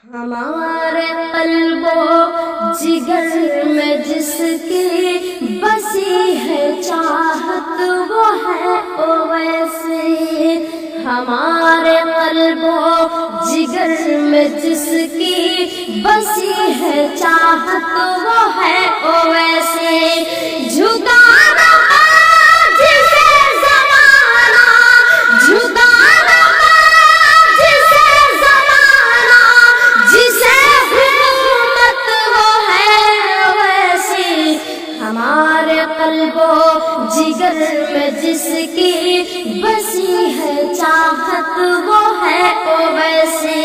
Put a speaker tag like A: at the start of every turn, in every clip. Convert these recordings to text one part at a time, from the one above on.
A: ہمارے قلب و جگر میں جس کی بسی ہے چاہت وہ ہے اویسی۔ ہمارے قلب و جگر میں جس کی بسی ہے چاہت وہ ہے اویسی۔ جھکا قلب و جگر میں جس کی بسی ہے چاہت وہ ہے اویسی۔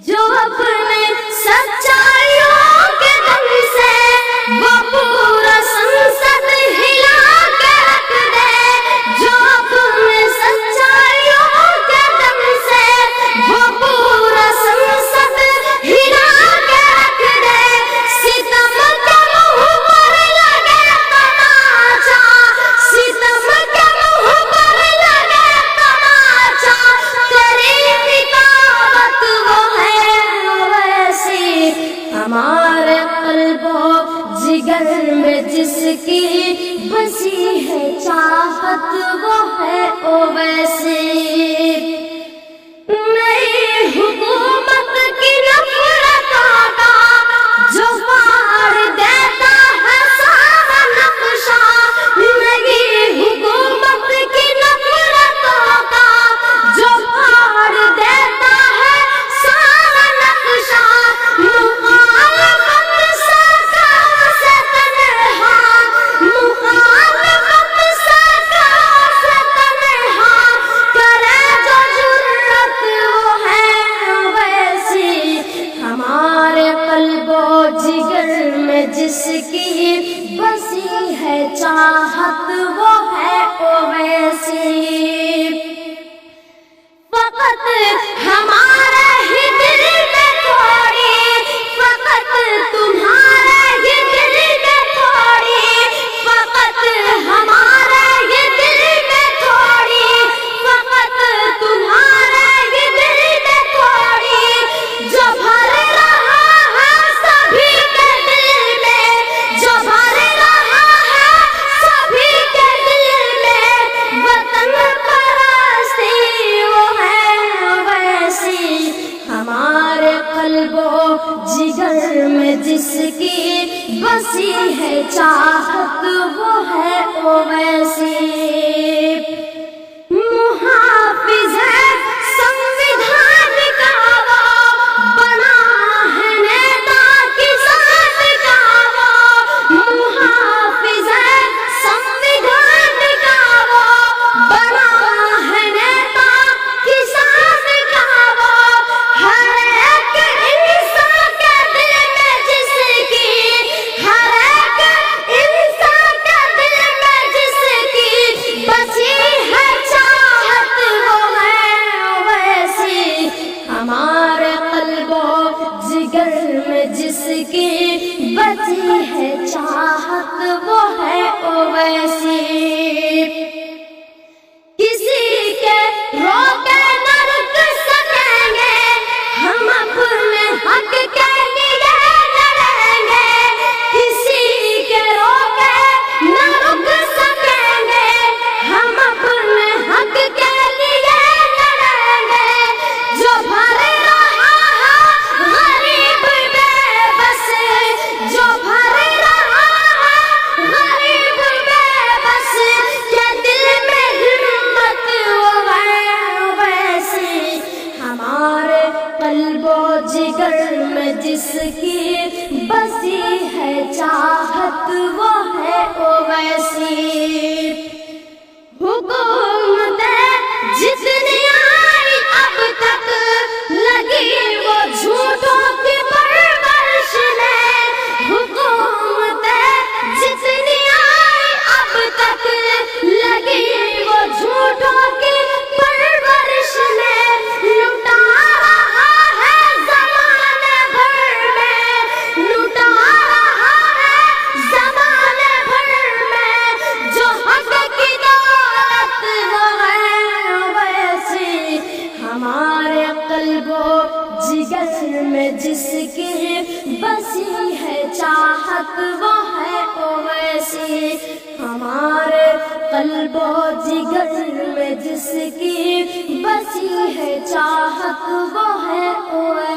A: جو اپنے سچائیوں کے دم سے وہ پورا سنسد ہلا کے رکھ دے، جو اپنے سچائیوں کے دم سے وہ پورا سنسد ہلا کے رکھ دے۔ ستم کے منہ پر لگے تماچا، ستم کے منہ پر لگے تماچا، تیری نکاوت وہ ہے اویسی۔ ہمارے قلب و جگر میں جس کی بسی ہے چاہت وہ ہے اویسی۔ نئی حکومت کی نفرتوں کا جو پاڑ دیتا ہے سارا نقشہ، نئی حکومت کی نفرتوں کا جو پاڑ دیتا ہے سارا نقشہ۔ مخالفت سرکار سے تنہا، مخالفت سرکار سے تنہا، کرے جو جرأت وہ ہے اویسی۔ ہمارے قلب و جگر میں جس کی بسی ہے چاہت وہ ہے اویسی۔ فقط ہمارے ہی دل میں تھوڑی، فقط تمہارے ہی دل میں تھوڑی، فقط ہمارے ہی دل میں تھوڑی، فقط تمہارے ہی دل میں تھوڑی، جو بھر رہا ہے سبھی کے دل میں، جو بھر رہا ہے سبھی کے دل میں، وطن پرستی وہ ہے اویسی۔ ہمارے قلب و جگر میں جس کی بسی ہے چاہت وہ ہے اویسی۔ محافظ ہے سنویدھان کا وہ، بنا ہے نیتا کسان کا وہ، محافظ ہے سنویدھان کا وہ، بنا ہے نیتا کسان کا وہ۔ ہر ایک انسان کے دل میں جس کی، ہر ایک انسان کے دل میں جس کی بسی ہے چاہت وہ ہے اویسی۔ ہمارے قلب و جگر میں جس کی بسی ہے چاہت وہ ہے اویسی۔ کسی کے روکے نہ رک سکیں گے، ہم اپنے حق کے لیے لڑیں گے۔ کسی کے روکے نہ رک سکیں گے، ہم اپنے حق کے لیے لڑیں گے۔ جو بھر رہا ہے غریب بے بس، جو بھر رہا ہے غریب بے بس کے دل میں ہمت وہ ہے اویسی۔ ہمارے قلب و جگر میں جس کی بسی ہے چاہت وہ ہے اویسی۔ حکومتیں جتنی آئی اب تک لگی وہ جھوٹوں کی پرورش میں، حکومتیں جتنی آئی اب تک لگی وہ جھوٹوں کی پرورش میں۔ لٹا رہا ہے زمانے بھر میں، لٹا رہا ہے زمانے بھر میں، جو حق کی دولت وہ ہے اویسی۔ جگر میں جس کی بسی ہے چاہت وہ ہے اویسی، ہمارے قلب و جگر میں جس کی بسی ہے چاہت وہ ہے اویسی۔